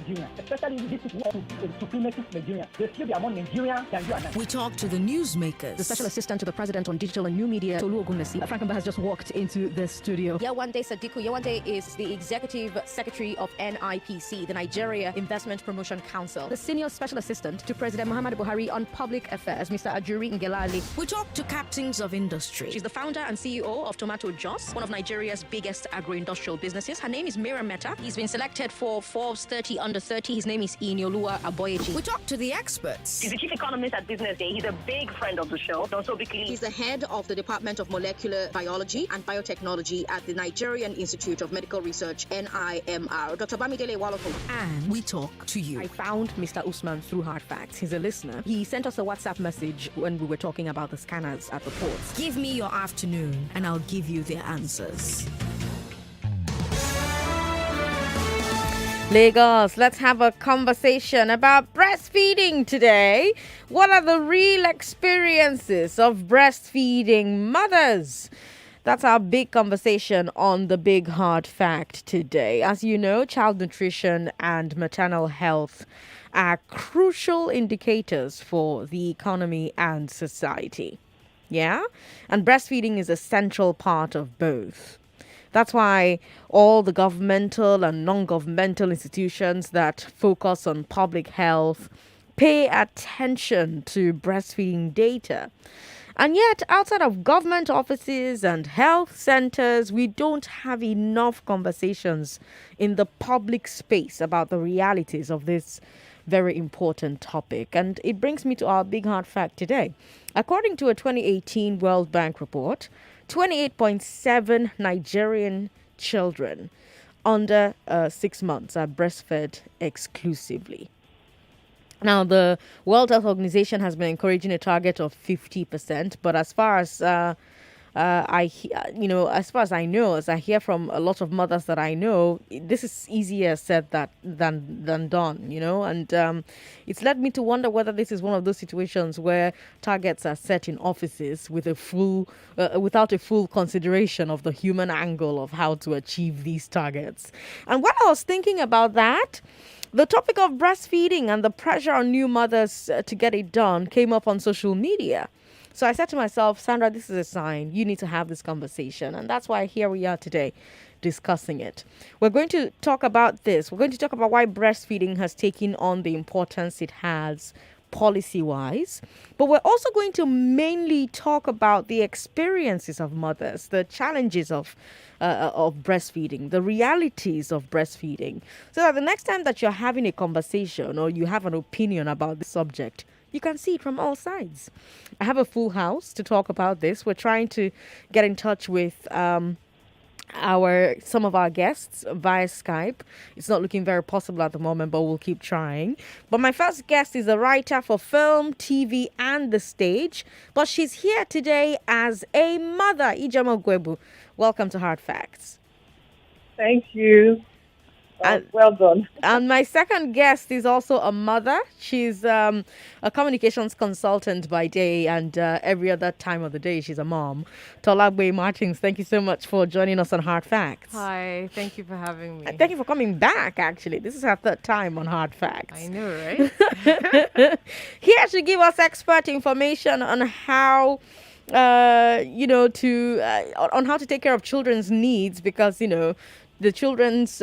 Nigerian, especially with these people who are supremacist Nigerians. They feel they are more Nigerian than you and I. We talk to the newsmakers. The Special Assistant to the President on Digital and New Media, Tolu Ogunlesi. Frank Mba has just walked into the studio. Yewande Sadiku. Yewande is the Executive Secretary of NIPC, the Nigeria Investment Promotion Council. The Senior Special Assistant to President Muhammadu Buhari on Public Affairs, Mr. Ajuri Ngelali. We talk to captains of industry. She's the founder and CEO of Tomato Jos, one of Nigeria's biggest agro-industrial businesses. Her name is Miriam Meta. He's been selected for Forbes 30 Under 30. His name is Inioluwa Aboyeji. We talk to the experts. He's the chief economist at Business Day. He's a big friend of the show. Also, He's the head of the Department of Molecular Biology and Biotechnology at the Nigerian Institute of Medical Research, NIMR. Dr. Bamidele Waloko. And we talk to you. I found Mr. Usman through Hard Facts. He's a listener. He sent us a WhatsApp message when we were talking about the scanners at the ports. Give me your afternoon and I'll give you the answers. Lagos, let's have a conversation about breastfeeding today. What are the real experiences of breastfeeding mothers? That's our big conversation on the Big Hard Fact today. As you know, child nutrition and maternal health are crucial indicators for the economy and society. Yeah? And breastfeeding is a central part of both. That's why all the governmental and non-governmental institutions that focus on public health pay attention to breastfeeding data. And yet, outside of government offices and health centers, we don't have enough conversations in the public space about the realities of this very important topic. And it brings me to our big hard fact today. According to a 2018 World Bank report, 28.7 Nigerian children under 6 months are breastfed exclusively. Now, the World Health Organization has been encouraging a target of 50%, but as far as as far as I know, as I hear from a lot of mothers that I know, this is easier said than done, and it's led me to wonder whether this is one of those situations where targets are set in offices with without a full consideration of the human angle of how to achieve these targets. And when I was thinking about that, the topic of breastfeeding and the pressure on new mothers to get it done came up on social media. So I said to myself, Sandra, this is a sign. You need to have this conversation. And that's why here we are today discussing it. We're going to talk about this. We're going to talk about why breastfeeding has taken on the importance it has policy-wise. But we're also going to mainly talk about the experiences of mothers, the challenges of breastfeeding, the realities of breastfeeding. So that the next time that you're having a conversation or you have an opinion about the subject, you can see it from all sides. I have a full house to talk about this. We're trying to get in touch with some of our guests via Skype. It's not looking very possible at the moment, but we'll keep trying. But my first guest is a writer for film, TV, and the stage. But she's here today as a mother. Ijeoma Gwebu, welcome to Hard Facts. Thank you. Well done. And my second guest is also a mother. She's a communications consultant by day, and every other time of the day, she's a mom. Tolagbe Martins, thank you so much for joining us on Hard Facts. Hi, thank you for having me. And thank you for coming back, actually. This is her third time on Hard Facts. I know, right? Here to give us expert information on how on how to take care of children's needs, because, the children's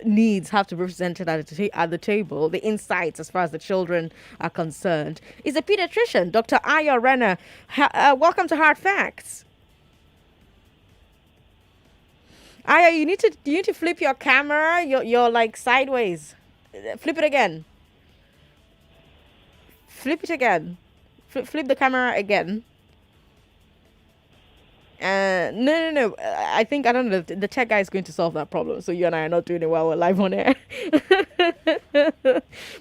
needs have to be represented at the table. The insights as far as the children are concerned is a pediatrician, Dr. Ayo Renner. Welcome to Hard Facts. Ayo, you need to flip your camera. You're like sideways. Flip it again. Flip it again. Flip the camera again. No. I don't know. The tech guy is going to solve that problem. So you and I are not doing it while we're live on air.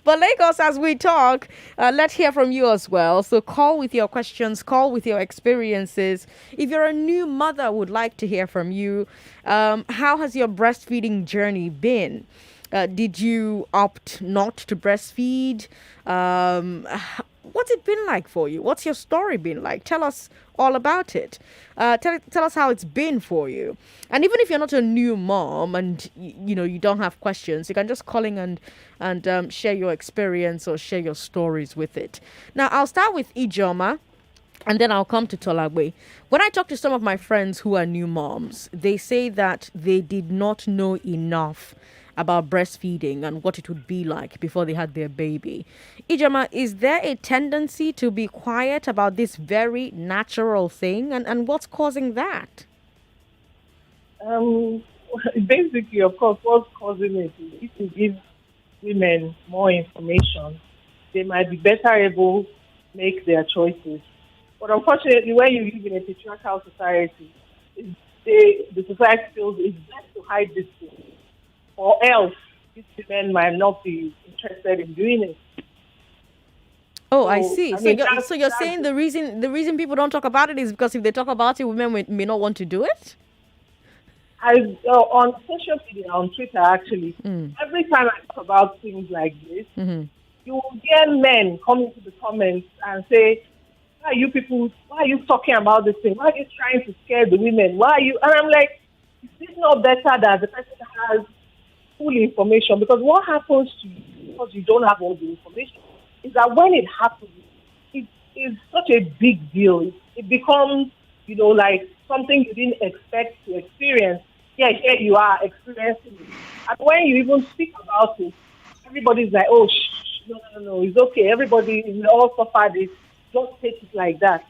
But Lagos, as we talk, let's hear from you as well. So call with your questions, call with your experiences. If you're a new mother, would like to hear from you. How has your breastfeeding journey been? Did you opt not to breastfeed? what's it been like for you? What's your story been like? Tell us all about it. Tell us how it's been for you. And even if you're not a new mom and you don't have questions, you can just call in and share your experience or share your stories with it. Now, I'll start with Ijoma. And then I'll come to Tolagwe. When I talk to some of my friends who are new moms, they say that they did not know enough about breastfeeding and what it would be like before they had their baby. Ijama, is there a tendency to be quiet about this very natural thing? And what's causing that? Basically, of course, what's causing it is if you give women more information, they might be better able to make their choices. But unfortunately, when you live in a patriarchal society, the society feels it's best to hide this thing, or else these women might not be interested in doing it. Oh, I see. I mean, So you're saying the reason people don't talk about it is because if they talk about it, women may not want to do it? On social media, on Twitter, actually, every time I talk about things like this, you will hear men come into the comments and say, why are you talking about this thing? Why are you trying to scare the women? And I'm like, is this not better that the person has full information? Because what happens to you because you don't have all the information is that when it happens, it is such a big deal. It becomes, like something you didn't expect to experience. Yeah, here you are experiencing it. And when you even speak about it, everybody's like, oh, no, it's okay. Everybody will all suffer this. Just take it like that.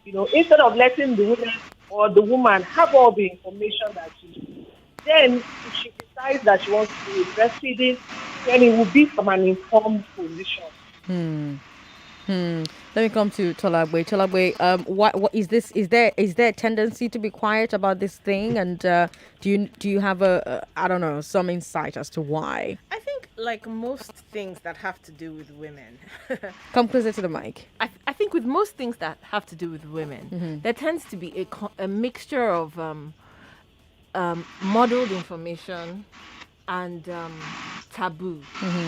Instead of letting the women or the woman have all the information that she needs, then if she decides that she wants to do breastfeeding, then it will be from an informed position. Let me come to Tolagwe. Tolagwe, what is this? Is there a tendency to be quiet about this thing? And do you have some insight as to why? I think like most things that have to do with women. Come closer to the mic. I think with most things that have to do with women, there tends to be a mixture of modeled information and taboo,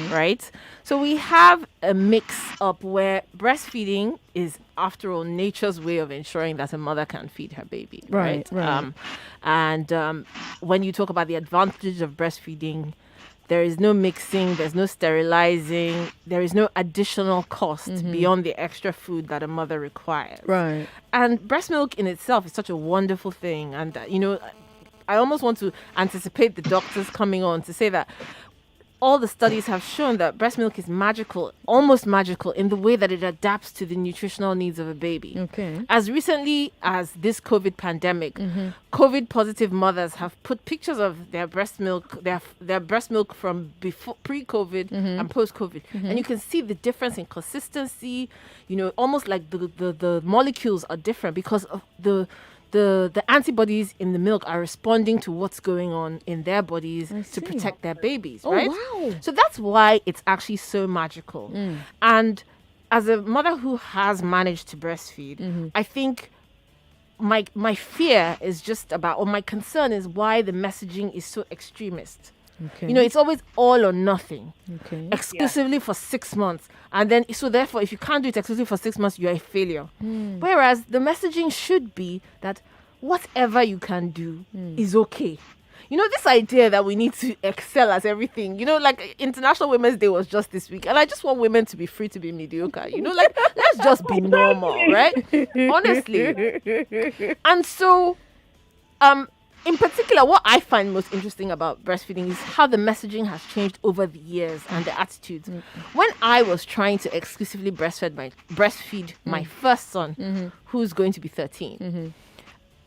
right? So we have a mix up where breastfeeding is, after all, nature's way of ensuring that a mother can feed her baby, right? When you talk about the advantage of breastfeeding, there is no mixing, there's no sterilizing, there is no additional cost beyond the extra food that a mother requires. Right. And breast milk in itself is such a wonderful thing. And, I almost want to anticipate the doctors coming on to say that all the studies have shown that breast milk is magical, almost magical, in the way that it adapts to the nutritional needs of a baby. Okay. As recently as this COVID pandemic, COVID positive mothers have put pictures of their breast milk, their breast milk from before, pre-COVID and post-COVID. And you can see the difference in consistency, almost like the molecules are different because of the antibodies in the milk are responding to what's going on in their bodies to protect their babies, right? Oh, wow. So that's why it's actually so magical. And as a mother who has managed to breastfeed, I think my fear is just about, or my concern is why the messaging is so extremist. Okay. It's always all or nothing. Okay. Exclusively for 6 months. And then, so therefore, if you can't do it exclusively for 6 months, you're a failure. Whereas the messaging should be that whatever you can do is okay. This idea that we need to excel at everything, like International Women's Day was just this week. And I just want women to be free to be mediocre. Let's just be normal, right? Honestly. And so, in particular, what I find most interesting about breastfeeding is how the messaging has changed over the years and the attitudes. When I was trying to exclusively breastfeed my first son, who's going to be 13,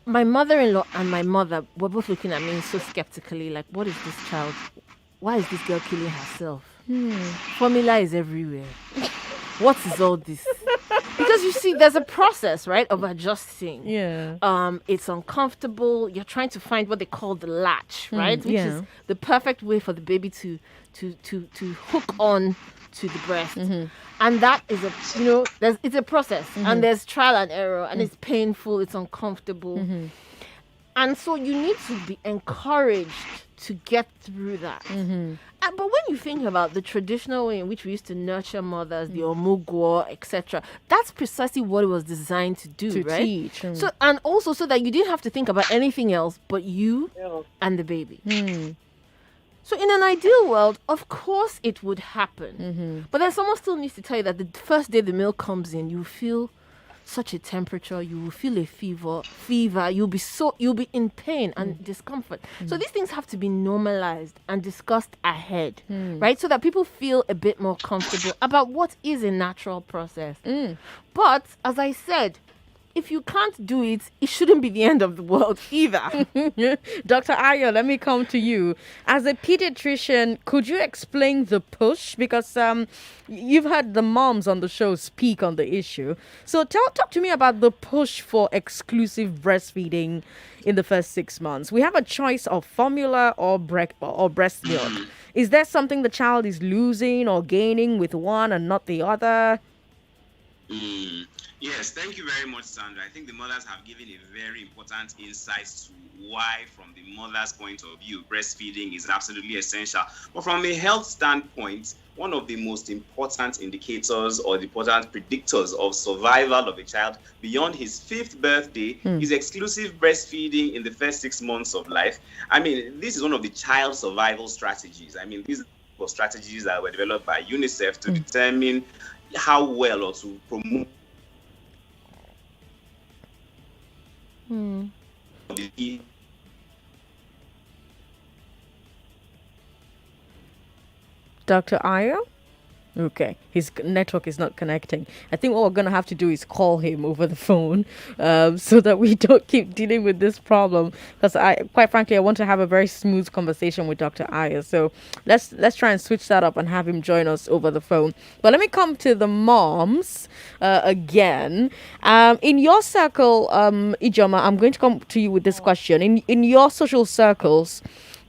my mother-in-law and my mother were both looking at me so skeptically, like, what is this child? Why is this girl killing herself? Formula is everywhere. What is all this? Because you see, there's a process, right, of adjusting. Yeah. It's uncomfortable. You're trying to find what they call the latch, right? Which is the perfect way for the baby to hook on to the breast. And that is it's a process, and there's trial and error, and it's painful, it's uncomfortable. And so you need to be encouraged to get through that. And But when you think about the traditional way in which we used to nurture mothers, the omugwo, etc., that's precisely what it was designed to do, To right? teach. So, and also so that you didn't have to think about anything else but you and the baby. So in an ideal world, of course it would happen. But then someone still needs to tell you that the first day the milk comes in, you feel such a temperature, you will feel a fever, you'll be in pain and discomfort. So these things have to be normalized and discussed ahead, right? So that people feel a bit more comfortable about what is a natural process. But as I said, if you can't do it, it shouldn't be the end of the world either. Dr. Ayo, let me come to you. As a pediatrician, could you explain the push? Because you've had the moms on the show speak on the issue. So talk to me about the push for exclusive breastfeeding in the first 6 months. We have a choice of formula or breast milk. Is there something the child is losing or gaining with one and not the other? Yes, thank you very much, Sandra. I think the mothers have given a very important insight to why, from the mother's point of view, breastfeeding is absolutely essential. But from a health standpoint, one of the most important indicators or the important predictors of survival of a child beyond his 5th birthday is exclusive breastfeeding in the first 6 months of life. I mean, this is one of the child survival strategies. I mean, these are strategies that were developed by UNICEF to determine how well or to promote Dr. Ayo? Okay, his network is not connecting. I think what we're going to have to do is call him over the phone so that we don't keep dealing with this problem. Because quite frankly, I want to have a very smooth conversation with Dr. Ayo. So let's try and switch that up and have him join us over the phone. But let me come to the moms again. In your circle, Ijoma, I'm going to come to you with this question. In your social circles,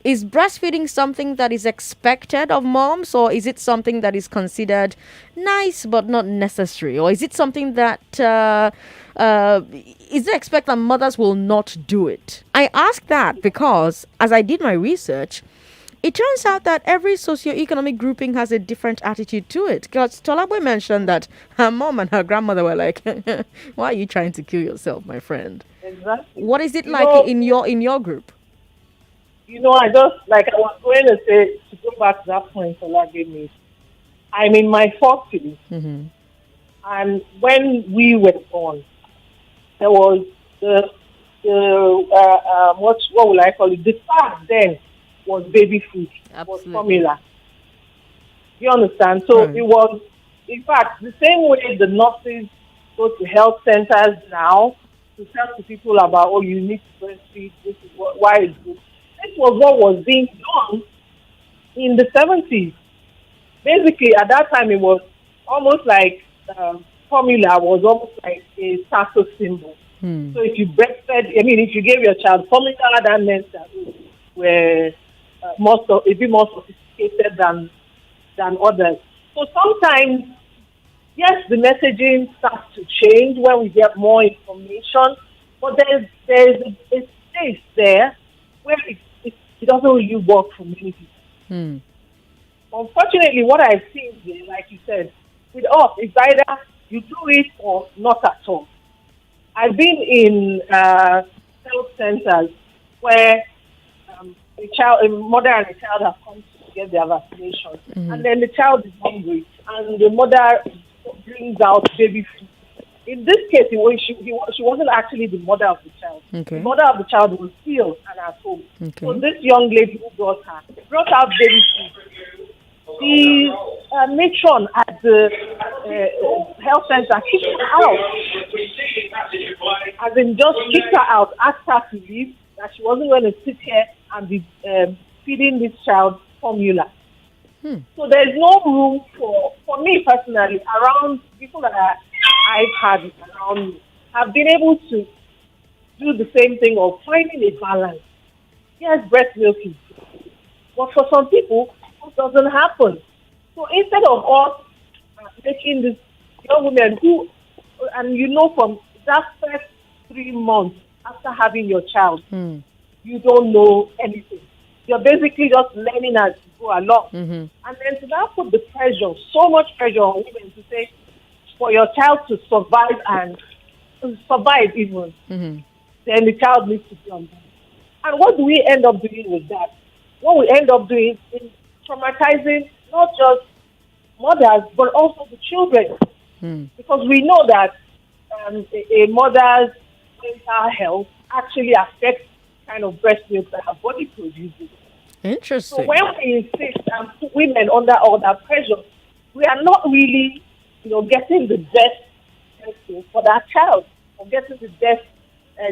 is breastfeeding something that is expected of moms, or is it something that is considered nice but not necessary? Or is it something that is it expected that mothers will not do it? I ask that because as I did my research, it turns out that every socioeconomic grouping has a different attitude to it. Because Tolabwe mentioned that her mom and her grandmother were like, why are you trying to kill yourself, my friend? Exactly. What is it like in your group? I was going to say, to go back to that point Ola gave me, I'm in my 40s, and when we were born, there was what will I call it? The start then was baby food, was formula. You understand? So it was, in fact, the same way the nurses go to health centers now to tell to people about, you need to breastfeed, this is why it's good. This was what was being done in the 70s. Basically, at that time, it was almost like formula was almost like a status symbol. So if you breastfed, if you gave your child formula, that meant that it were a bit more sophisticated than others. So sometimes, yes, the messaging starts to change when we get more information, but there's a space there where it doesn't really work for many people. Unfortunately, what I've seen here, like you said, with us, it's either you do it or not at all. I've been in health centers where a mother and a child have come to get their vaccination, and then the child is hungry, and the mother brings out baby food. In this case, she wasn't actually the mother of the child. The mother of the child was ill and at home. So this young lady who brought out baby food. The matron at the health center kicked her out. As in, just kicked her out, asked her to leave, that she wasn't going to sit here and be feeding this child formula. So there's no room for me personally, around people that I've had around me, have been able to do the same thing of finding a balance. Yes, breast milk is good, but for some people, it doesn't happen. So instead of us making this young women who, and from that first 3 months after having your child, you don't know anything. you're basically just learning as you go along. And then to now put the pressure, so much pressure on women to say, for your child to survive and survive even, then the child needs to be on board. And what do we end up doing with that? What we end up doing is traumatizing not just mothers, but also the children. Because we know that a mother's mental health actually affects the kind of breast milk that her body produces. Interesting. So when we insist and put women under all that pressure, we are not really, getting the best for that child, or getting the best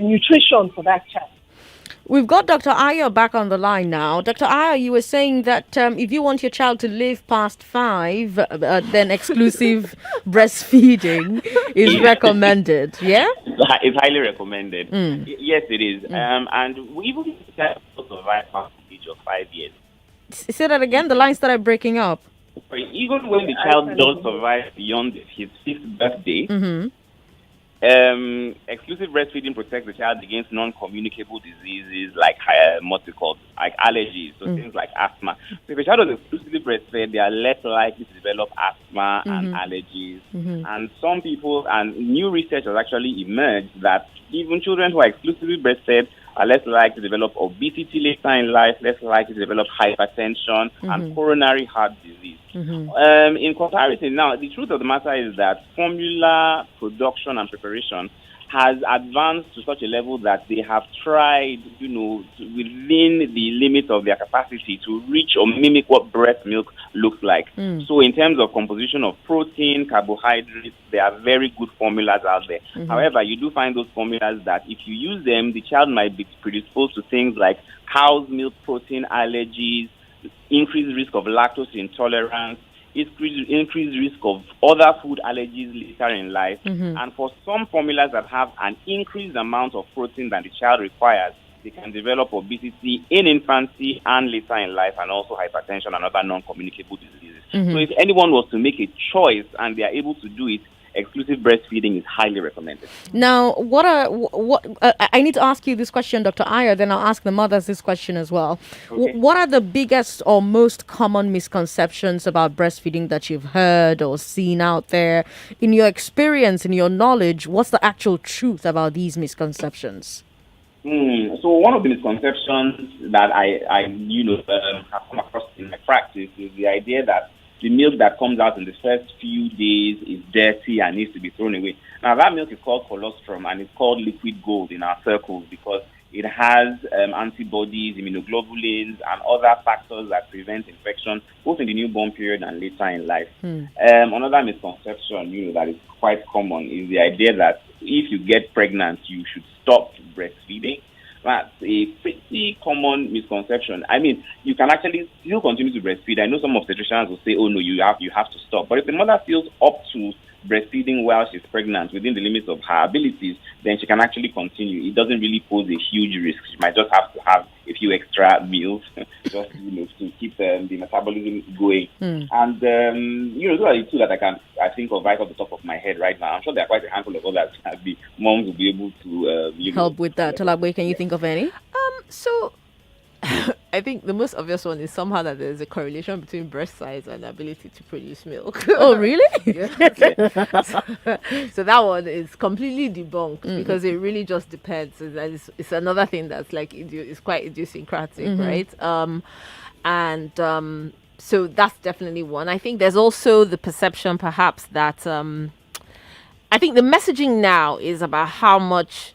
nutrition for that child. We've got Dr. Ayo back on the line now. Dr. Ayo, you were saying that if you want your child to live past 5, then exclusive breastfeeding is recommended. Yeah? It's highly recommended. Yes, it is. And we even have to survive past the age of 5 years. Say that again. The line started breaking up. Even when the child does survive beyond his 5th birthday, exclusive breastfeeding protects the child against non-communicable diseases like like allergies, so things like asthma. So if a child is exclusively breastfed, they are less likely to develop asthma and allergies. And some people, and new research has actually emerged that even children who are exclusively breastfed are less likely to develop obesity later in life, less likely to develop hypertension and coronary heart disease. In comparison, now, the truth of the matter is that formula production and preparation has advanced to such a level that they have tried, within the limits of their capacity to reach or mimic what breast milk looks like. So in terms of composition of protein, carbohydrates, there are very good formulas out there. However, you do find those formulas that if you use them, the child might be predisposed to things like cow's milk protein allergies, increased risk of lactose intolerance, increased risk of other food allergies later in life. And for some formulas that have an increased amount of protein than the child requires, they can develop obesity in infancy and later in life, and also hypertension and other non-communicable diseases. So if anyone was to make a choice and they are able to do it, exclusive breastfeeding is highly recommended. Now, I need to ask you this question, Dr. Ayo, then I'll ask the mothers this question as well. Okay. What are the biggest or most common misconceptions about breastfeeding that you've heard or seen out there? In your experience, in your knowledge, what's the actual truth about these misconceptions? So one of the misconceptions that I have come across in my practice is the idea that the milk that comes out in the first few days is dirty and needs to be thrown away. Now, that milk is called colostrum, and it's called liquid gold in our circles because it has antibodies, immunoglobulins, and other factors that prevent infection, both in the newborn period and later in life. Another misconception, that is quite common is the idea that if you get pregnant, you should stop breastfeeding. That's a pretty common misconception. I mean, you can actually still continue to breastfeed. I know some obstetricians will say, oh, no, you have to stop. But if the mother feels up to breastfeeding while she's pregnant within the limits of her abilities, then she can actually continue. It doesn't really pose a huge risk. She might just have to have a few extra meals just to keep the metabolism going. And those are the two that I think of right off the top of my head right now. I'm sure there are quite a handful of others that the moms will be able to help with that. Talagwe, can you think of any? So I think the most obvious one is somehow that there's a correlation between breast size and ability to produce milk. Oh, really? So that one is completely debunked because it really just depends. It's another thing that's like it's quite idiosyncratic, right? So that's definitely one. I think there's also the perception perhaps that I think the messaging now is about how much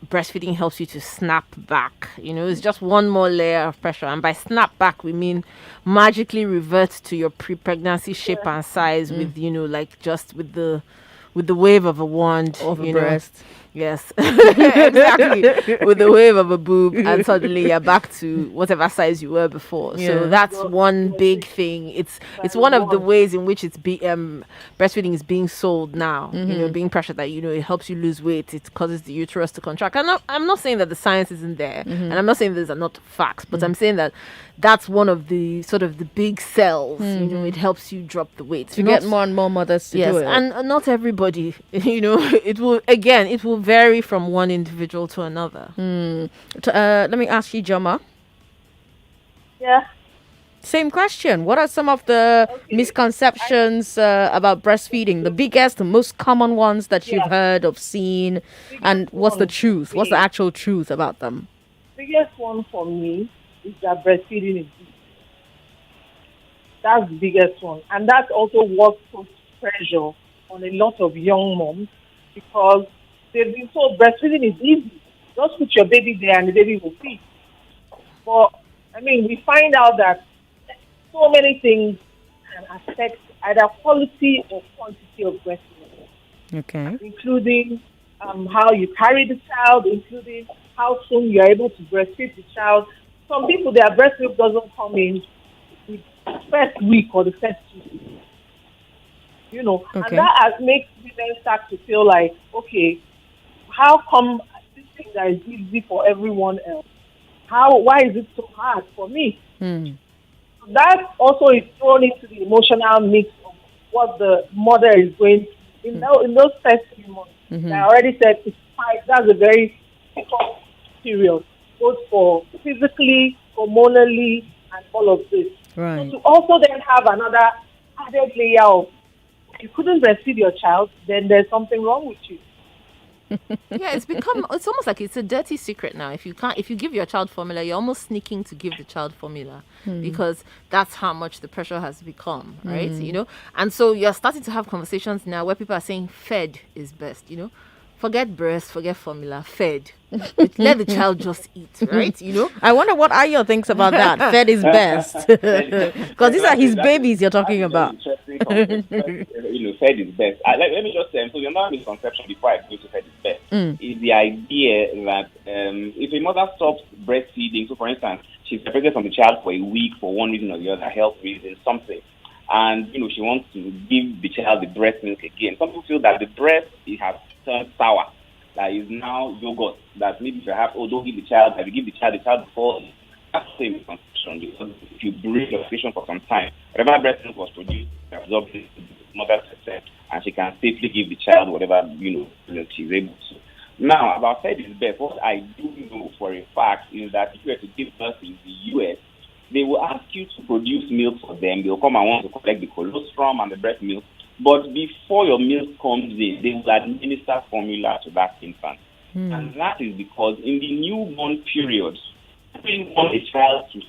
breastfeeding helps you to snap back. It's just one more layer of pressure, and by snap back we mean magically revert to your pre-pregnancy shape and size with just with the wave of a wand of a breast. Yes, exactly. With the wave of a boob, and suddenly you're back to whatever size you were before. Yeah. So that's one big thing. It's one of the ways in which breastfeeding is being sold now. Being pressured that it helps you lose weight, it causes the uterus to contract. I'm not saying that the science isn't there, and I'm not saying these are not facts, but I'm saying that that's one of the sort of the big sells. It helps you drop the weight to get more and more mothers to do it. And not everybody. It will vary from one individual to another. Let me ask you, Joma. Yeah. Same question. What are some of the misconceptions about breastfeeding? The biggest, the most common ones that you've heard of, seen, and what's the truth? What's the actual truth about them? Biggest one for me is that breastfeeding is easy. That's the biggest one. And that's also what puts pressure on a lot of young moms because they've been told breastfeeding is easy. Just put your baby there and the baby will feed. But, we find out that so many things can affect either quality or quantity of breastfeeding. Okay. Including how you carry the child, including how soon you're able to breastfeed the child. Some people, their breast milk doesn't come in the first week or the first 2 weeks. And that makes women start to feel like, okay, how come this thing that is easy for everyone else? Why is it so hard for me? That also is thrown into the emotional mix of what the mother is going through. In those first few months, I already said that's a very difficult period, both for physically, hormonally, and all of this. Right. So to also then have another added layer of, if you couldn't breastfeed your child, then there's something wrong with you. Yeah, it's almost like it's a dirty secret now. If you give your child formula, you're almost sneaking to give the child formula because that's how much the pressure has become, right? And so you're starting to have conversations now where people are saying fed is best, forget breast, forget formula, fed. Let the child just eat, right? I wonder what Ayo thinks about that. Fed is best. Because these are his babies you're talking about. Fed is best. Let me just say, so the another misconception before I go to fed is best is the idea that if a mother stops breastfeeding, so for instance, she's separated from the child for a week for one reason or the other, health reason, something, and she wants to give the child the breast milk again. Some people feel that the breast has turned sour, that is now yogurt, that maybe perhaps, don't give the child, if you give the child before, that's the same misconception, because if you break your lactation for some time, whatever breast milk was produced, absorbed the mother's system, and she can safely give the child whatever, milk she's able to. Now, about fed is best, what I do know for a fact is that if you were to give birth in the U.S., they will ask you to produce milk for them. They'll come and want to collect the colostrum and the breast milk. But before your milk comes in, they will administer formula to that infant. And that is because in the newborn period, you really want a child to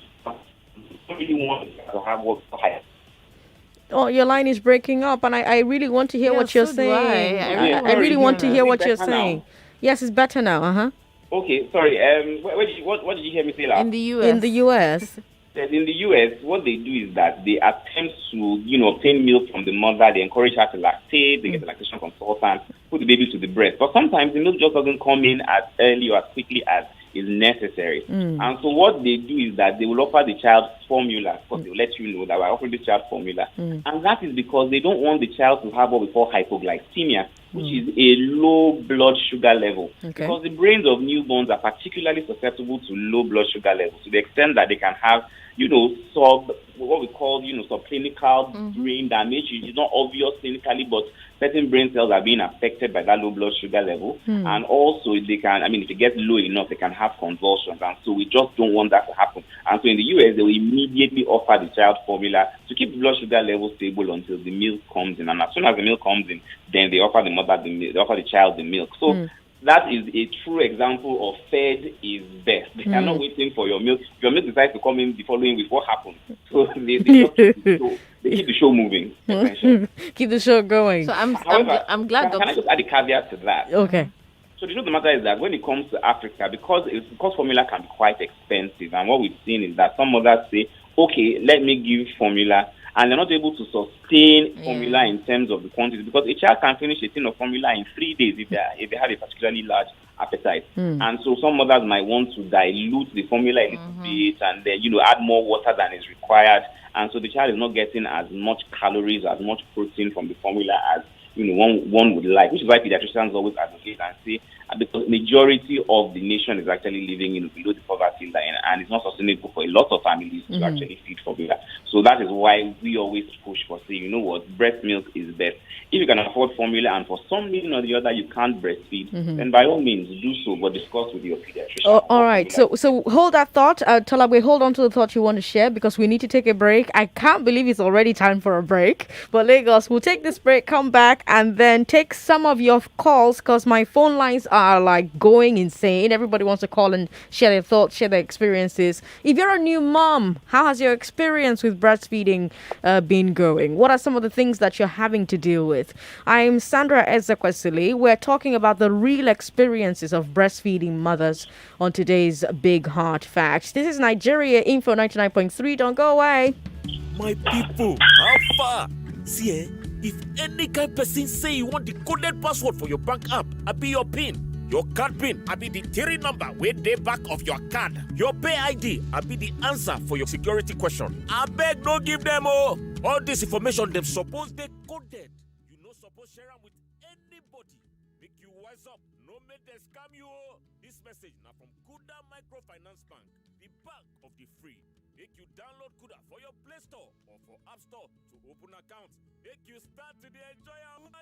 have what higher. Oh, your line is breaking up, and I really want to hear what you're saying. I really want to hear what you're saying. Now? Yes, it's better now. Okay, sorry. What did you hear me say last? In the U.S. In the U.S. In the U.S., what they do is that they attempt to, obtain milk from the mother. They encourage her to lactate. They get a lactation consultant, put the baby to the breast. But sometimes the milk just doesn't come in as early or as quickly as is necessary. And so what they do is that they will offer the child formula, because they will let you know that we're offering the child formula. And that is because they don't want the child to have what we call hypoglycemia, which is a low blood sugar level. Because the brains of newborns are particularly susceptible to low blood sugar levels, to the extent that they can have what we call, subclinical brain damage. It's not obvious clinically, but certain brain cells are being affected by that low blood sugar level. And also they can, if it gets low enough, they can have convulsions. And so we just don't want that to happen. And so in the US, they will immediately offer the child formula to keep the blood sugar level stable until the milk comes in. And as soon as the milk comes in, then they offer the mother the milk, they offer the child the milk. So that is a true example of fed is best. They are not waiting for your milk. If your milk decides to come in the following week, what happens? So they just keep the show moving. Keep the show going. So I'm glad. Can I just add a caveat to that? Okay. So the truth of the matter is that when it comes to Africa, because formula can be quite expensive, and what we've seen is that some mothers say, okay, let me give formula, and they're not able to sustain formula in terms of the quantity, because a child can finish a tin of formula in 3 days if they have a particularly large appetite. And so some mothers might want to dilute the formula a little bit and then, add more water than is required. And so the child is not getting as much calories, as much protein from the formula as one would like, which is why pediatricians always advocate and say because majority of the nation is actually living below the poverty line, and it's not sustainable for a lot of families to actually feed formula. So that is why we always push for say, breast milk is best. If you can afford formula and for some reason or the other you can't breastfeed, then by all means do so, but discuss with your pediatrician. All right. So hold that thought. Tolagwe, hold on to the thought you want to share because we need to take a break. I can't believe it's already time for a break. But Lagos, we'll take this break, come back, and then take some of your calls because my phone lines are like going insane. Everybody wants to call and share their thoughts, share their experiences. If you're a new mom, how has your experience with breastfeeding been going? What are some of the things that you're having to deal with? I'm Sandra Ezekwesili. We're talking about the real experiences of breastfeeding mothers on today's Big Heart Facts. This is Nigeria Info 99.3. Don't go away. My people, how far? See, if any kind person say you want the coded password for your bank app, I be your PIN. Your card PIN, I be the 3 number with the back of your card. Your pay ID, I be the answer for your security question. I beg, don't give them all this information. Them suppose they coded. You no suppose share them with anybody. Make you wise up. No make them scam you. This message now from Kuda Microfinance Bank, the bank of the free. Make you download Kuda for your Play Store or for App Store to open accounts. Make you start to enjoy your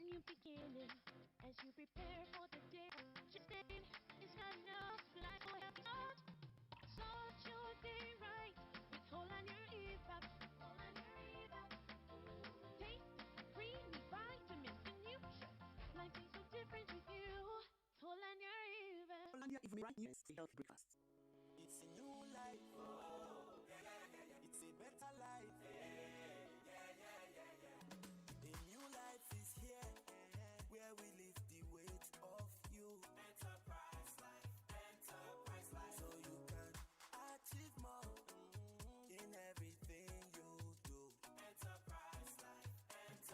New beginning as you prepare for the day. Just saying, it's not enough life for healthy thought. Start your day right with whole on your earbuds. Taste creamy vitamins and nutrients. Life is so different with you. Whole on your earbuds. Whole on your even right news, a healthy breakfast. It's a new life. It's a better life. A new life is here, where we lift the weight of you. Enterprise life. So you can achieve more in everything you do. Enterprise life. It's a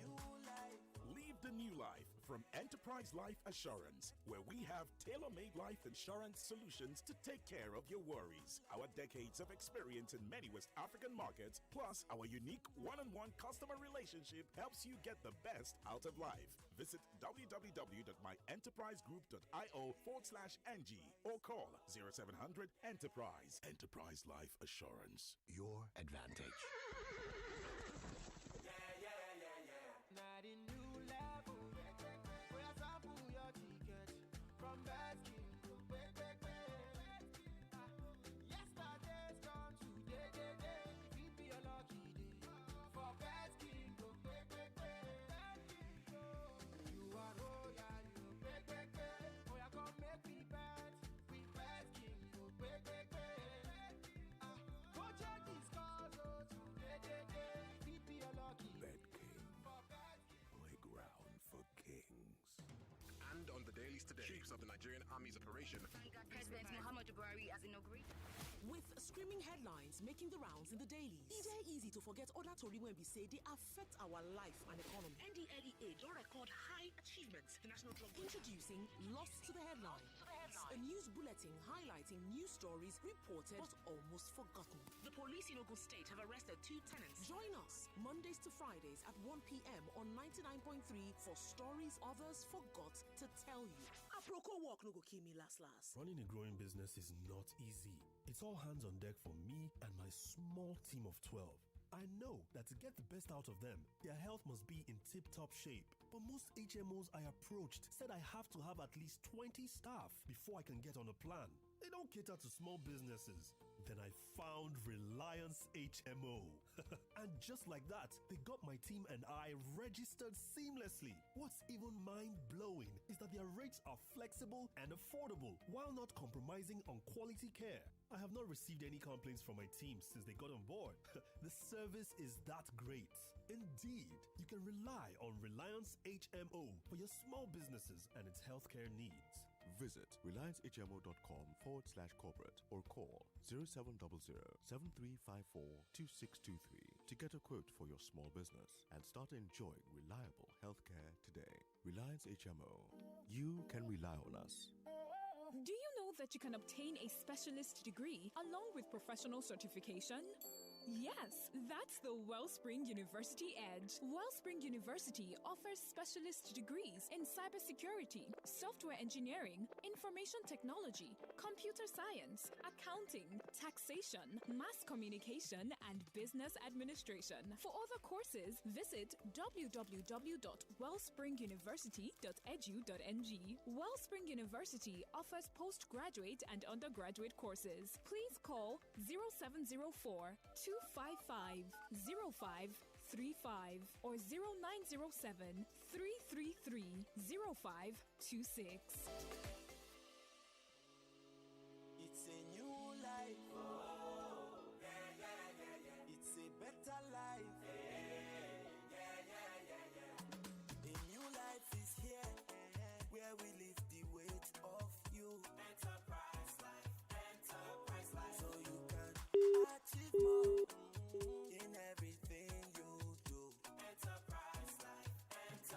new life. Live the new life from Enterprise Life Assurance, where we have tailor-made life insurance solutions to take care of your worries. Our decades of experience in many West African markets, plus our unique one-on-one customer relationship helps you get the best out of life. Visit www.myenterprisegroup.io/NG or call 0700 Enterprise. Enterprise Life Assurance, your advantage. Not a new level. Where I sample your ticket from Baskin to yesterday's gone today. It be a lucky day for Baskin to You are royal, you oh yeah, come make me bet with Baskin to go check these scores, oh today. It be a lucky day. Playground for kings. And on the dailies today, chiefs of the Nigerian Army's operation. President Muhammadu Buhari has inaugurated. With screaming headlines making the rounds in the dailies, it's very easy to forget other tori when we say they affect our life and economy. NDLEA don't record high achievements. The National Drug Introducing Lost to the Headline. A news bulletin highlighting news stories reported but almost forgotten. The police in Ogun State have arrested 2 tenants. Join us Mondays to Fridays at 1 p.m. on 99.3 for stories others forgot to tell you. Aproko work no go kill me last. Running a growing business is not easy. It's all hands on deck for me and my small team of 12. I know that to get the best out of them, their health must be in tip-top shape. But most HMOs I approached said I have to have at least 20 staff before I can get on a plan. They don't cater to small businesses. Then I found Reliance HMO. And just like that, they got my team and I registered seamlessly. What's even mind-blowing is that their rates are flexible and affordable while not compromising on quality care. I have not received any complaints from my team since they got on board. The service is that great. Indeed, you can rely on Reliance HMO for your small businesses and its healthcare needs. Visit reliancehmo.com/corporate or call 0700-7354-2623 to get a quote for your small business and start enjoying reliable healthcare today. Reliance HMO. You can rely on us. Do you know that you can obtain a specialist degree along with professional certification? Yes, that's the Wellspring University Edge. Wellspring University offers specialist degrees in cybersecurity, software engineering, information technology, computer science, accounting, taxation, mass communication, and business administration. For other courses, visit www.wellspringuniversity.edu.ng. Wellspring University offers postgraduate and undergraduate courses. Please call 0704 255-0535 or 0907-333-0526. It's a new life. Oh, yeah, yeah, yeah, yeah. It's a better life. Yeah. A new life is here, where we lift the weight of you. Enterprise life. So you can achieve more in everything you do. Enterprise life. It's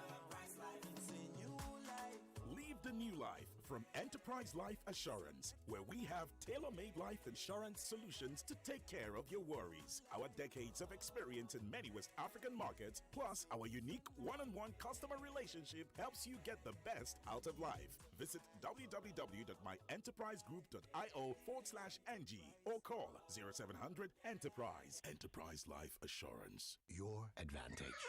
a new life. Live the new life from Enterprise Life Assurance, where we have tailor-made life insurance solutions to take care of your worries. Our decades of experience in many West African markets, plus our unique one-on-one customer relationship, helps you get the best out of life. Visit www.myenterprisegroup.io/NG or call 0700 Enterprise. Enterprise Life Assurance. Your advantage.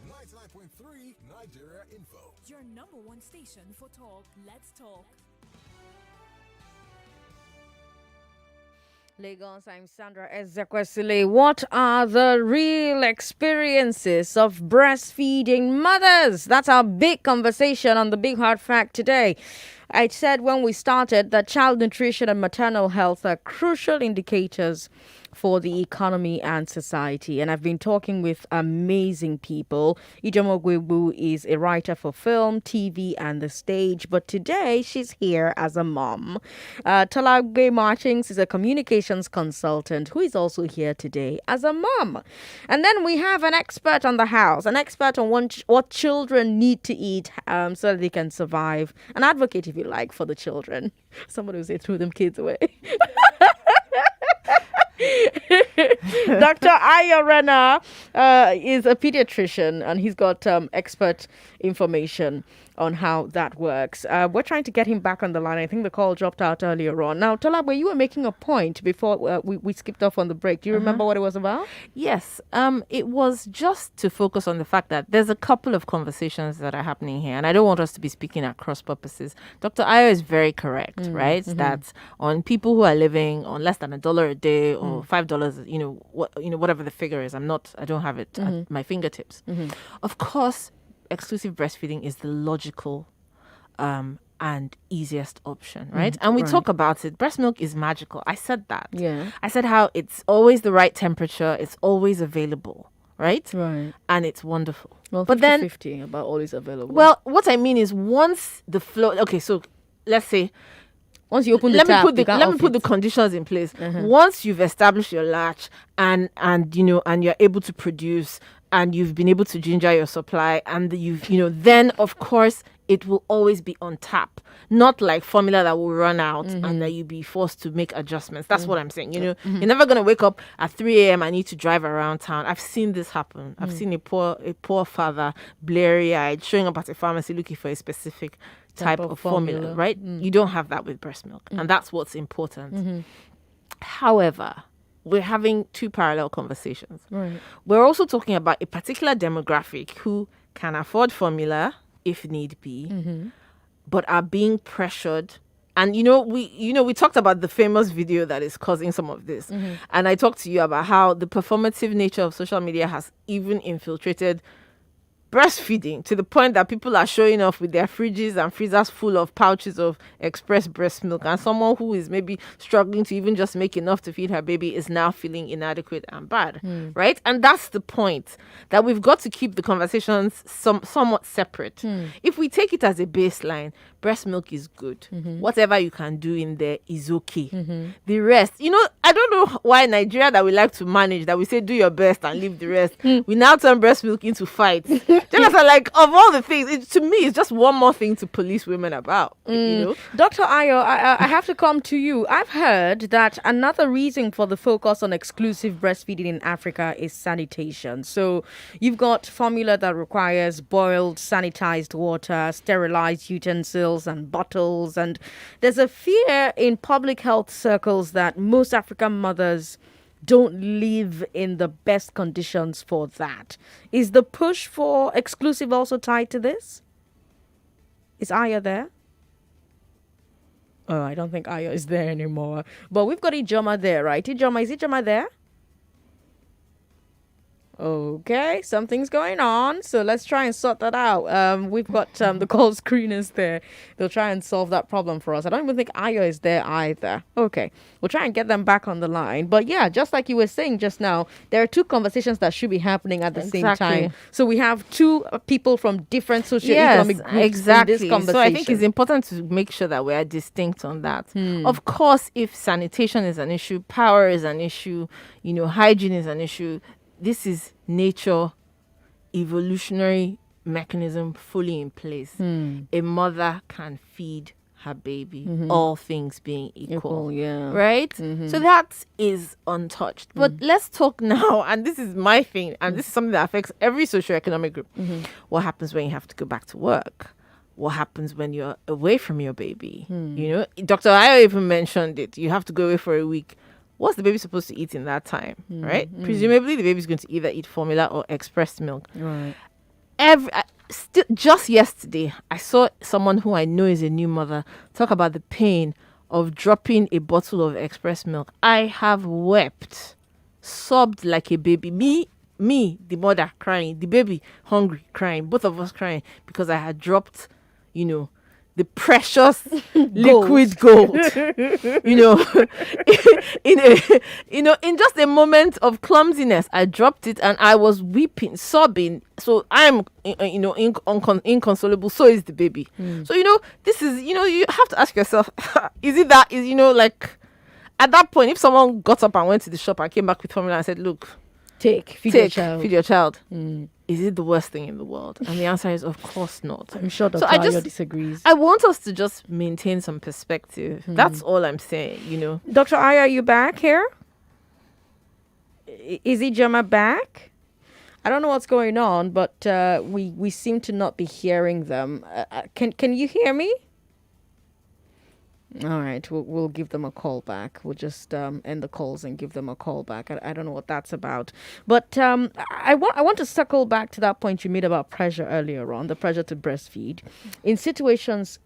99.3 Nigeria Info. Your number one station for talk. Let's talk. Lagos, I'm Sandra Ezekwesili. What are the real experiences of breastfeeding mothers? That's our big conversation on the Big Hard Fact today. I said when we started that child nutrition and maternal health are crucial indicators for the economy and society. And I've been talking with amazing people. Ijeoma Ogwegbu is a writer for film, TV, and the stage. But today, she's here as a mom. Talagbe Martins is a communications consultant who is also here today as a mom. And then we have an expert on the house, an expert on what children need to eat so that they can survive. An advocate, if you like, for the children. Somebody will say, throw them kids away. Dr. Ayorena is a pediatrician, and he's got expert information on how that works. We're trying to get him back on the line. I think the call dropped out earlier on. Now, Talagbe, you were making a point before we skipped off on the break. Do you remember what it was about? Yes. It was just to focus on the fact that there's a couple of conversations that are happening here, and I don't want us to be speaking at cross purposes. Dr. Ayo is very correct, right? Mm-hmm. That on people who are living on less than $1 a day or $5, whatever the figure is, I don't have it at my fingertips. Mm-hmm. Of course, exclusive breastfeeding is the logical and easiest option, right? And we talk about it. Breast milk is magical. I said that. Yeah. I said how it's always the right temperature. It's always available, right? Right. And it's wonderful. Well, 50-50 about always available. Well, what I mean is once the flow... Okay, so let's say... Once you open the tap, let me put the conditions in place. Once you've established your latch and you're able to produce and you've been able to ginger your supply and then of course it will always be on tap. Not like formula that will run out and that you'll be forced to make adjustments. That's what I'm saying. You're never going to wake up at 3 a.m. I need to drive around town. I've seen this happen. I've seen a poor father, bleary-eyed, showing up at a pharmacy looking for a specific type of formula, right? You don't have that with breast milk. And that's what's important. However, we're having two parallel conversations. Right. We're also talking about a particular demographic who can afford formula if need be, but are being pressured. And we talked about the famous video that is causing some of this. And I talked to you about how the performative nature of social media has even infiltrated breastfeeding to the point that people are showing off with their fridges and freezers full of pouches of express breast milk, and someone who is maybe struggling to even just make enough to feed her baby is now feeling inadequate and bad, right? And that's the point, that we've got to keep the conversations somewhat separate. If we take it as a baseline, breast milk is good. Whatever you can do in there is okay. The rest, I don't know why Nigeria, that we like to manage, that we say do your best and leave the rest, we now turn breast milk into fights. Just like, of all the things, to me, it's just one more thing to police women about. Dr. Ayo, I have to come to you. I've heard that another reason for the focus on exclusive breastfeeding in Africa is sanitation. So you've got formula that requires boiled, sanitized water, sterilized utensils and bottles. And there's a fear in public health circles that most African mothers don't live in the best conditions for that. Is the push for exclusive also tied to this? Is Aya there? Oh, I don't think Aya is there anymore. But we've got Ijoma there, right? Is Ijoma there? Okay, something's going on, so let's try and sort that out. We've got the call screeners there. They'll try and solve that problem for us. I don't even think Ayo is there either. Okay, we'll try and get them back on the line. But yeah, just like you were saying just now, there are two conversations that should be happening at the same time. So we have two people from different socioeconomic groups in this conversation. So I think it's important to make sure that we are distinct on that. Of course, if sanitation is an issue, power is an issue, hygiene is an issue, this is nature, evolutionary mechanism fully in place. A mother can feed her baby, all things being equal. Right? So that is untouched. But let's talk now, and this is my thing, and this is something that affects every socioeconomic group. What happens when you have to go back to work? What happens when you're away from your baby? Dr. Ayo even mentioned it. You have to go away for a week. What's the baby supposed to eat in that time, right? Presumably, the baby's going to either eat formula or expressed milk. Right. Just yesterday, I saw someone who I know is a new mother talk about the pain of dropping a bottle of expressed milk. I have wept, sobbed like a baby. Me, the mother crying, the baby hungry, crying, both of us crying because I had dropped, the precious liquid gold, in just a moment of clumsiness, I dropped it and I was weeping, sobbing. So I'm, inconsolable. So is the baby. So, this is, you have to ask yourself, is it that, at that point, if someone got up and went to the shop and came back with formula and said, look, feed your child. Is it the worst thing in the world? And the answer is, of course not. I'm sure Dr. Ayo disagrees. I want us to just maintain some perspective. That's all I'm saying, Dr. Ayo, are you back here? Is Ijoma back? I don't know what's going on, but we seem to not be hearing them. Can you hear me? All right, we'll give them a call back. We'll just end the calls and give them a call back. I don't know what that's about. But I want to circle back to that point you made about pressure earlier on, the pressure to breastfeed. In situations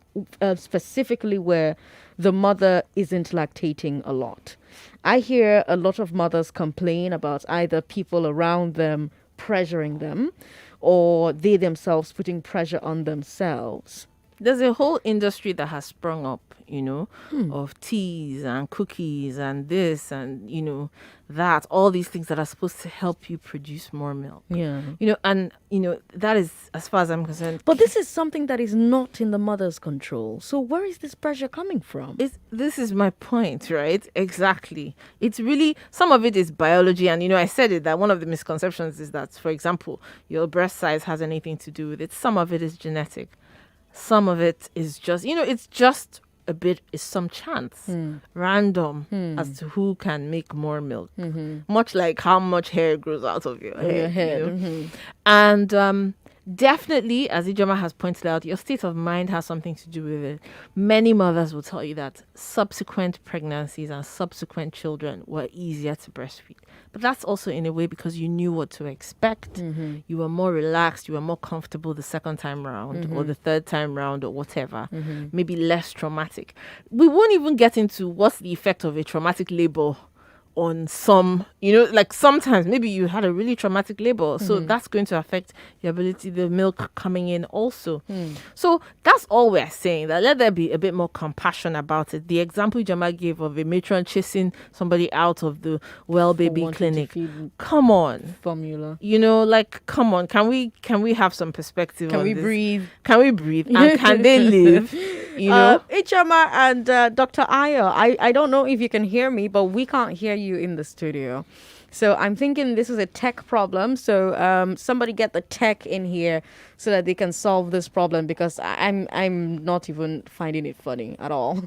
specifically where the mother isn't lactating a lot. I hear a lot of mothers complain about either people around them pressuring them or they themselves putting pressure on themselves. There's a whole industry that has sprung up, of teas and cookies and this and, that, all these things that are supposed to help you produce more milk. Yeah. That is, as far as I'm concerned. But this is something that is not in the mother's control. So where is this pressure coming from? This is my point, right? Exactly. It's really, some of it is biology. And, I said it, that one of the misconceptions is that, for example, your breast size has anything to do with it. Some of it is genetic. Some of it is just, it's just a bit, is some chance, random as to who can make more milk. Much like how much hair grows out of your head. Your head. And Definitely, as Ijoma has pointed out, your state of mind has something to do with it. Many mothers will tell you that subsequent pregnancies and subsequent children were easier to breastfeed. But that's also in a way because you knew what to expect. You were more relaxed, you were more comfortable the second time round or the third time round or whatever. Maybe less traumatic. We won't even get into what's the effect of a traumatic labor on some, like sometimes maybe you had a really traumatic labor, so that's going to affect your ability, the milk coming in also. So that's all we're saying, that let there be a bit more compassion about it. The example Jama gave of a matron chasing somebody out of the well baby clinic, come on, formula, come on, can we have some perspective? Can on we this? breathe? Can we breathe? And can they live? Ichama and Dr. Ayo, I don't know if you can hear me, but we can't hear you in the studio. So I'm thinking this is a tech problem. So somebody get the tech in here so that they can solve this problem, because I'm not even finding it funny at all.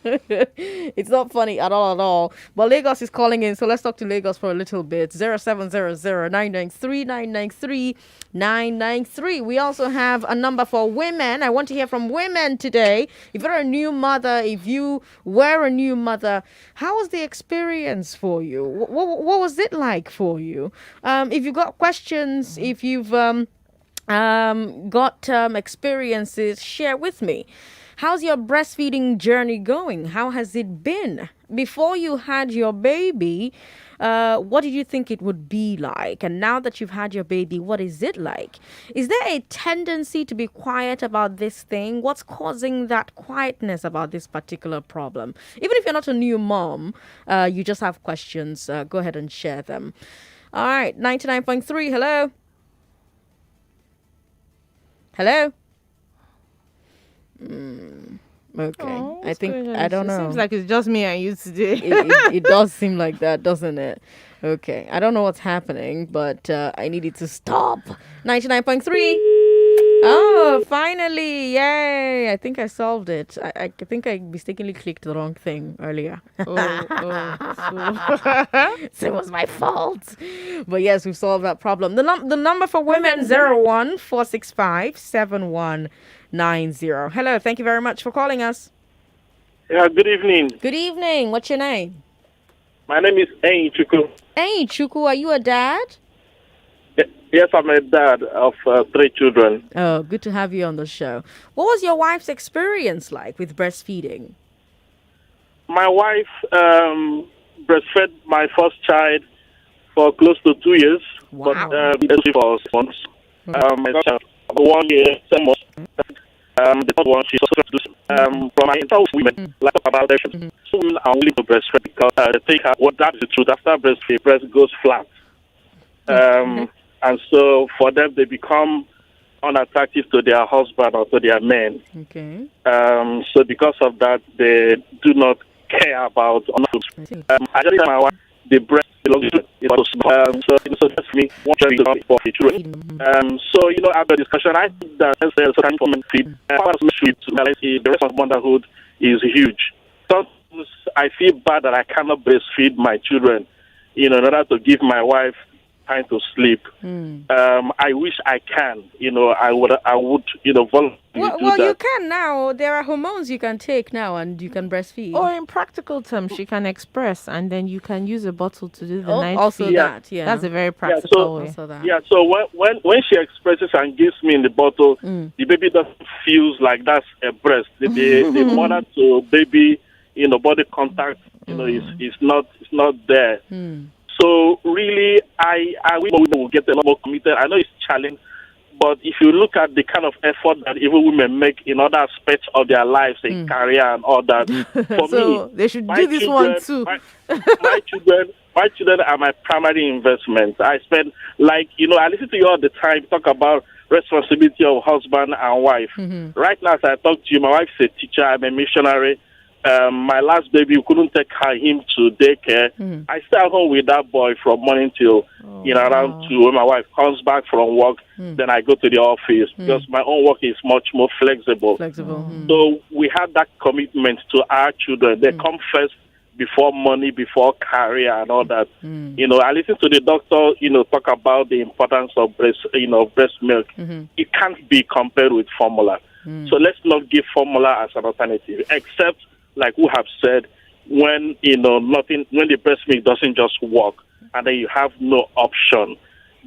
It's not funny at all. But Lagos is calling in, so let's talk to Lagos for a little bit. 0700-993-993. We also have a number for women. I want to hear from women today. If you're a new mother, if you were a new mother, how was the experience for you? What was it like for you? If you've got questions, if you've got experiences, share with me. How's your breastfeeding journey going? How has it been? Before you had your baby, what did you think it would be like? And now that you've had your baby, what is it like? Is there a tendency to be quiet about this thing? What's causing that quietness about this particular problem? Even if you're not a new mom, you just have questions, go ahead and share them. All right, 99.3, hello? Hello? Okay. I don't know. It seems like it's just me and you today. it does seem like that, doesn't it? Okay. I don't know what's happening, but I need it to stop. 99.3. Oh, finally. Yay. I think I solved it. I think I mistakenly clicked the wrong thing earlier. So it was my fault. But yes, we've solved that problem. The number for women, 014657190. Hello. Thank you very much for calling us. Yeah, good evening. Good evening. What's your name? My name is Enyi Chuku. Enyi Chuku, are you a dad? Yes, I'm a dad of 3 children. Oh, good to have you on the show. What was your wife's experience like with breastfeeding? My wife breastfed my first child for close to 2 years. Wow. But for 6 months. My child, 1 year, 7 months. The third one, she's also from my entire women, like about them. So women are willing to breastfeed because they think what that is the truth. After breastfeed, breast goes flat. And so for them, they become unattractive to their husband or to their men. Okay. So because of that, they do not care about. I just tell my wife the breast belongs to so that's me. One child for the children. So after discussion, I think that there's a time for men feed. The rest of motherhood is huge. Sometimes I feel bad that I cannot breastfeed my children, in order to give my wife time to sleep. I wish I can. I would volunteer well, you can now. There are hormones you can take now, and you can breastfeed. Or in practical terms, she can express, and then you can use a bottle to do the night also feed. that, yeah. That's a very practical way. So when she expresses and gives me in the bottle, the baby doesn't feel like that's a breast. The mother to baby, body contact, is not there. So really, I wish women will get a lot more committed. I know it's challenging, but if you look at the kind of effort that even women make in other aspects of their lives, in career and all that, for so me, they should do this one too. My children are my primary investment. I spend I listen to you all the time talk about responsibility of husband and wife. Right now, as I talk to you, my wife is a teacher. I'm a missionary. My last baby, we couldn't take him to daycare. I stay at home with that boy from morning till around 2. When my wife comes back from work, then I go to the office because my own work is much more flexible. So we have that commitment to our children. They come first, before money, before career, and all that. I listen to the doctor, talk about the importance of breast milk. It can't be compared with formula. So let's not give formula as an alternative, except like we have said, when when the breast milk doesn't just work, and then you have no option,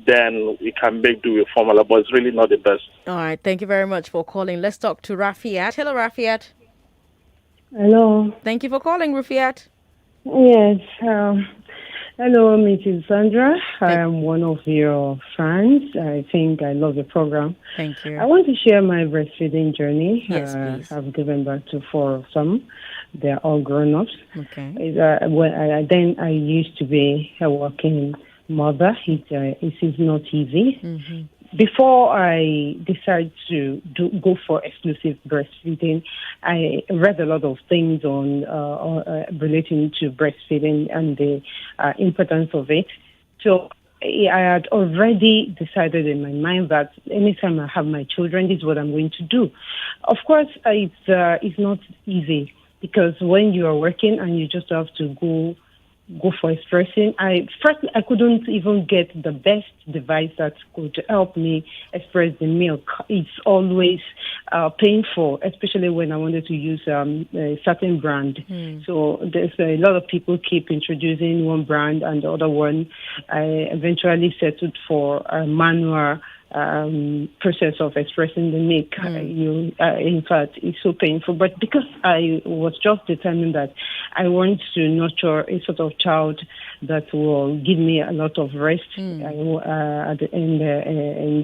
then we can make do with formula, but it's really not the best. All right. Thank you very much for calling. Let's talk to Rafiat. Hello, Rafiat. Hello. Thank you for calling, Rafiat. Yes. Hello, Mrs. Sandra. I am one of your fans. I think I love the program. Thank you. I want to share my breastfeeding journey. Yes, please. I've given birth to 4 of them. They're all grown-ups. Okay. I used to be a working mother. It is not easy. Before I decided to go for exclusive breastfeeding, I read a lot of things on relating to breastfeeding and the importance of it. So I had already decided in my mind that anytime I have my children, this is what I'm going to do. Of course, it's not easy because when you are working and you just have to go for expressing. I couldn't even get the best device that could help me express the milk. It's always painful, especially when I wanted to use a certain brand. So there's a lot of people keep introducing one brand and the other one. I eventually settled for a manual process of expressing the milk. In fact, it's so painful. But because I was just determined that I want to nurture a sort of child that will give me a lot of rest in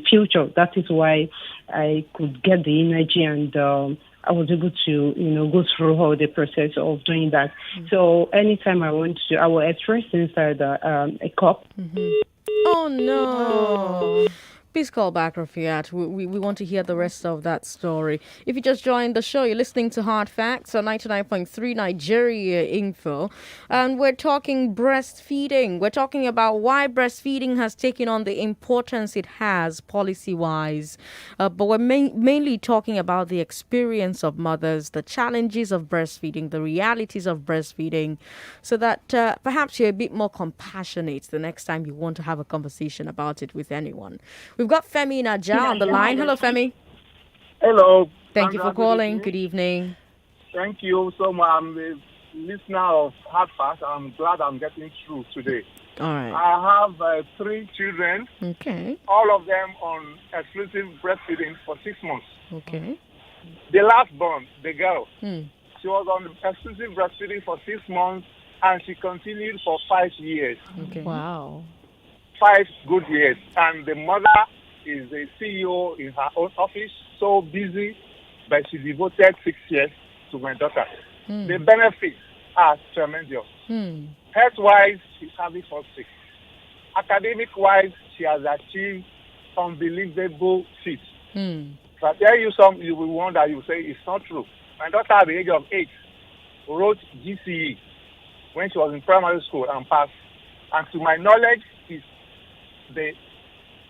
future, that is why I could get the energy and I was able to, go through all the process of doing that. So anytime I want to, I will express inside a cup. Oh, no. Please call back, Rafiat. We want to hear the rest of that story. If you just joined the show, you're listening to Hard Facts on 99.3 Nigeria Info. And we're talking breastfeeding. We're talking about why breastfeeding has taken on the importance it has policy-wise. But we're mainly talking about the experience of mothers, the challenges of breastfeeding, the realities of breastfeeding, so that perhaps you're a bit more compassionate the next time you want to have a conversation about it with anyone. We've got Femi Naja on the line. Hello, Femi. Hello. Thank you Sandra, for calling. Good evening. Thank you so much. I'm a listener of Hard Facts. I'm glad I'm getting through today. All right. I have 3 children. Okay. All of them on exclusive breastfeeding for 6 months. Okay. The last born, the girl, Hmm. she was on exclusive breastfeeding for 6 months and she continued for 5 years. Okay. Wow. 5 good years. And the mother is a CEO in her own office, so busy, but she devoted 6 years to my daughter. The benefits are tremendous. Health-wise, she's having 4-6. Academic-wise, she has achieved unbelievable feats. If I tell you some, you will wonder, you will say it's not true. My daughter at the age of 8 wrote GCE when she was in primary school and passed. And to my knowledge, is the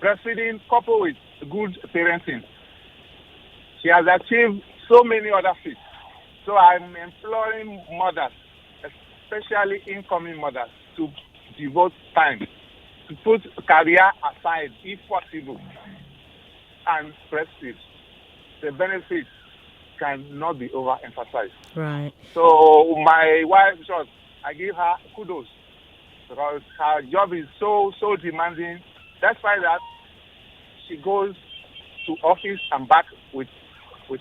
breastfeeding coupled with good parenting. She has achieved so many other feats. So I'm imploring mothers, especially incoming mothers, to devote time, to put career aside if possible, and breastfeed. The benefits cannot be overemphasized. Right. So my wife, I give her kudos because her job is so demanding. That's why that she goes to office and back with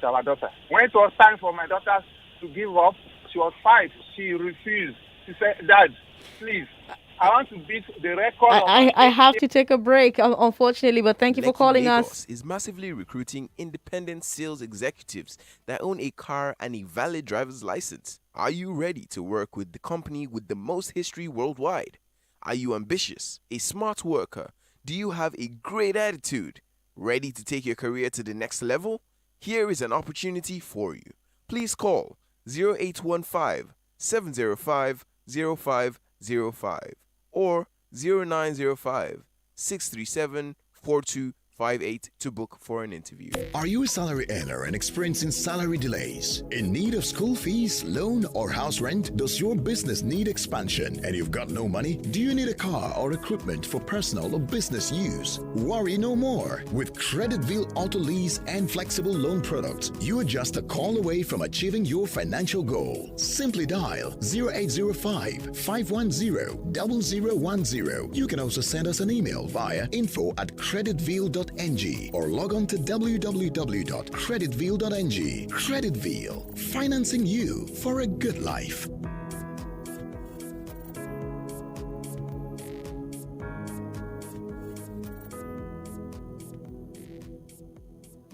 our daughter. When it was time for my daughter to give up, she was 5. She refused. She said, "Dad, please, I want to beat the record." I have to take a break, unfortunately, but thank you for calling Lagos us. is massively recruiting independent sales executives that own a car and a valid driver's license. Are you ready to work with the company with the most history worldwide? Are you ambitious, a smart worker? Do you have a great attitude? Ready to take your career to the next level? Here is an opportunity for you. Please call 0815 705 0505 or 0905 637 42 58 to book for an interview. Are you a salary earner and experiencing salary delays? In need of school fees, loan, or house rent? Does your business need expansion and you've got no money? Do you need a car or equipment for personal or business use? Worry no more. With Creditville Auto Lease and flexible loan products, you are just a call away from achieving your financial goal. Simply dial 0805 510 0010. You can also send us an email via info@creditville.ng or log on to www.creditville.ng. Creditville, financing you for a good life.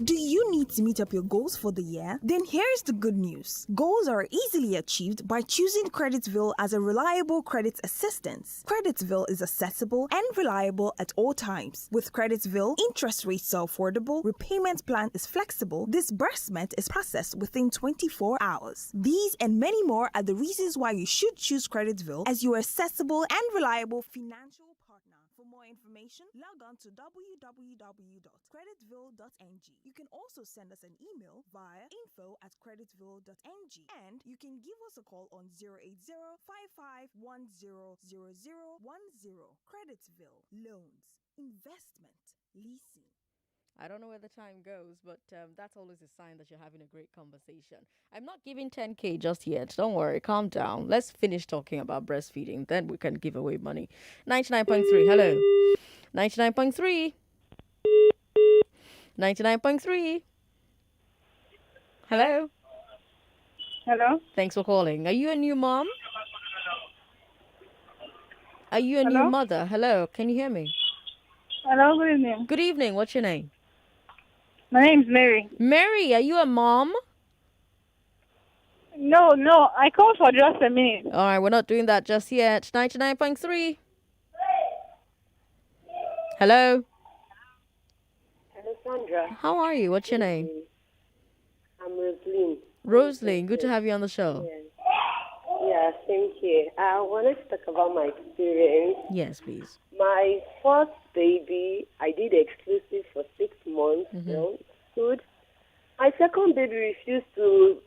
Do you need to meet up your goals for the year? Then here's the good news. Goals are easily achieved by choosing Creditville as a reliable credit assistance. Creditville is accessible and reliable at all times. With Creditville, interest rates are affordable, repayment plan is flexible, disbursement is processed within 24 hours. These and many more are the reasons why you should choose Creditville as your accessible and reliable financial partner. For more information, log on to www.creditville.ng. You can also send us an email via info@creditville.ng, and you can give us a call on 080-5510-0010. Creditville Loans, Investment, Leasing. I don't know where the time goes, but that's always a sign that you're having a great conversation. I'm not giving 10K just yet. Don't worry. Calm down. Let's finish talking about breastfeeding. Then we can give away money. 99.3. Hello. 99.3. 99.3. Hello. Hello. Thanks for calling. Are you a new mom? Are you a new mother? Hello. Can you hear me? Hello, good evening. Good evening. What's your name? My name is Mary. Mary, are you a mom? No, I called for just a minute. All right, we're not doing that just yet. 99.3. Hello. Hello, Sandra. How are you? What's your name? I'm Rosaline. Rosaline, good to have you on the show. Yeah, same here. I wanted to talk about my experience. Yes, please. My first baby, I did exclusive for 6 months. Good. My second baby refused to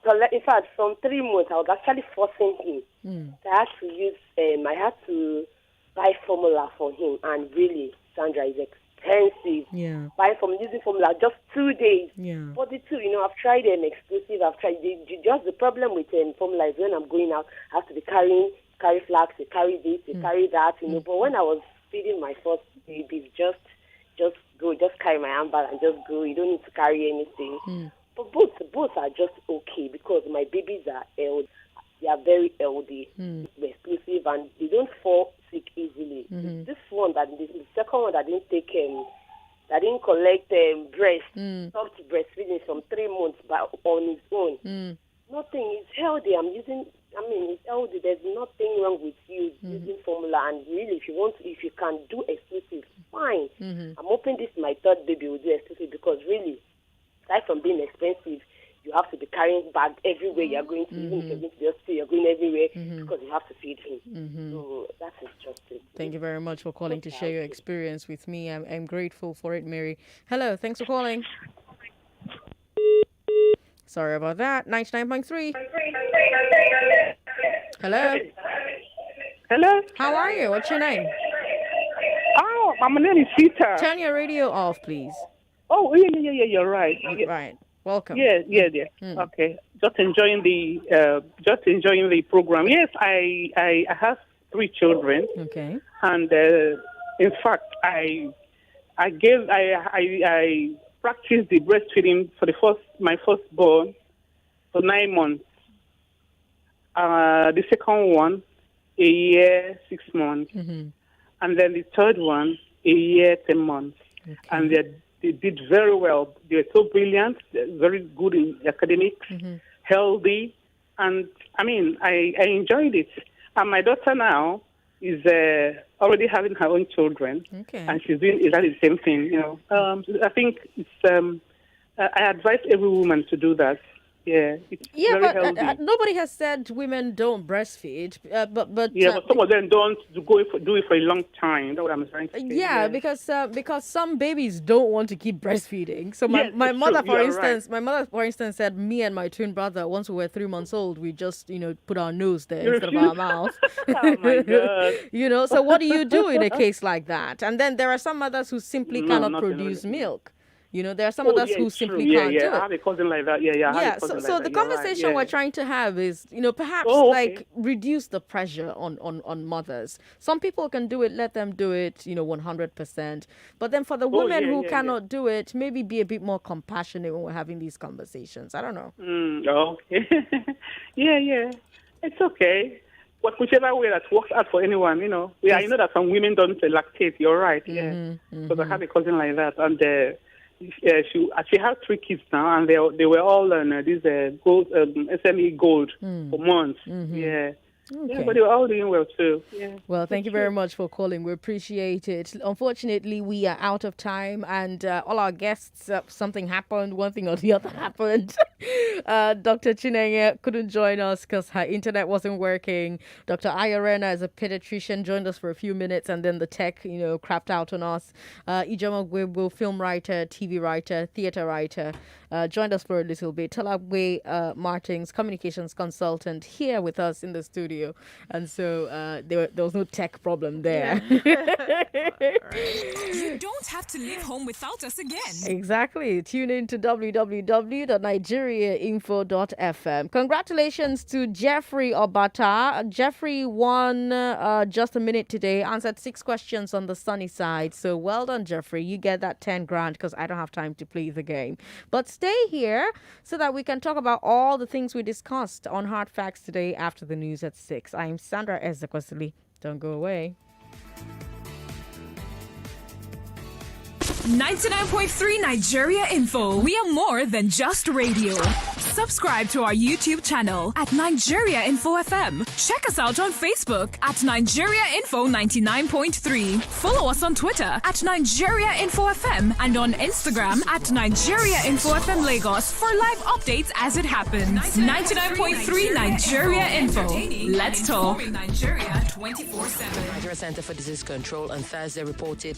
collect. In fact, from 3 months, I was actually forcing him. So I had to buy formula for him, and really, Sandra, is expensive. Yeah. Using formula just 2 days. Yeah. 42. I've tried an exclusive. I've tried just the problem with formula is when I'm going out, I have to be carry flags, to carry this, to carry that. But when I was feeding my first baby, just go, just carry my handbag and just go. You don't need to carry anything. But both are just okay because my babies are healthy. They are very healthy, exclusive, and they don't fall sick easily. This one, the second one that didn't take that didn't collect breast, stopped breastfeeding from 3 months on his own. Nothing. It's healthy. It's healthy. There's nothing wrong with you using formula. And really, if you can do exclusive, fine. I'm hoping this my third baby will do exclusive because really, aside from being expensive, you have to be carrying bag everywhere you're going to. Even if you're going to the hospital, you're going everywhere because you have to feed him. So that is just it. Thank you very much for calling to share your experience with me. I'm grateful for it, Mary. Hello, thanks for calling. Sorry about that. 99.3. Hello. Hello. How are you? What's your name? Oh, my name is Peter. Turn your radio off, please. Oh, yeah, you're right. Right. Welcome. Yeah. Okay. Just enjoying the program. Yes, I have 3 children. Okay. And in fact, I practiced the breastfeeding for my firstborn for 9 months. The second one, a year, 6 months. And then the third one, a year, 10 months. Okay. And they did very well. They were so brilliant, very good in academics, healthy. And, I enjoyed it. And my daughter now is already having her own children. Okay. And she's doing exactly the same thing, I think it's... I advise every woman to do that. It's Yeah, very but healthy. nobody has said women don't breastfeed. But Some of them don't do it for a long time. That's what I'm trying to say. yeah, because some babies don't want to keep breastfeeding. So my Yes, my it's mother, true. for You are right. instance, my mother, for instance, said me and my twin brother, once we were 3 months old, we just put our nose there You instead of refuse? our mouth. Oh my God. So what do you do in a case like that? And then there are some mothers who simply No, cannot nothing produce really. milk. There are some Oh, others yeah, who it's true. simply Yeah, can't do I it. have a cousin like that. Yeah, I have Yeah, a cousin so like the that. You're right. conversation Yeah. we're trying to have is, perhaps reduce the pressure on mothers. Some people can do it, let them do it, 100%. But then for the women who cannot do it, maybe be a bit more compassionate when we're having these conversations. I don't know. Okay. Yeah. It's okay. But whichever way that works out for anyone, Yeah, I know that some women don't lactate. You're right. Yeah. Because I have a cousin like that, and she has 3 kids now, and they were all on this gold SME gold for months. Yeah. Okay. Yeah, but they were all doing well too. Yeah. Well, thank you very much for calling. We appreciate it. Unfortunately, we are out of time, and all our guests, something happened, one thing or the other happened. Dr. Chinenye couldn't join us because her internet wasn't working. Dr. Ayorena, as a pediatrician, joined us for a few minutes, and then the tech, crapped out on us. Ijoma Gwebo, film writer, TV writer, theater writer, joined us for a little bit. Talagwe Martins, communications consultant, here with us in the studio. And so there was no tech problem there. You don't have to leave home without us again. Exactly. Tune in to www.nigeriainfo.fm. Congratulations to Jeffrey Obata. Jeffrey won just a minute today, answered 6 questions on the sunny side. So well done, Jeffrey. You get that 10 grand because I don't have time to play the game. But stay here so that we can talk about all the things we discussed on Hard Facts today after the news at 6. I'm Sandra Ezekwesili. Don't go away. 99.3 Nigeria Info. We are more than just radio. Subscribe to our YouTube channel at Nigeria Info FM. Check us out on Facebook at Nigeria Info 99.3. Follow us on Twitter at Nigeria Info FM and on Instagram at Nigeria Info FM Lagos for live updates as it happens. 99.3 Nigeria Info. Let's talk. Nigeria 24/7. Nigeria Center for Disease Control on Thursday reported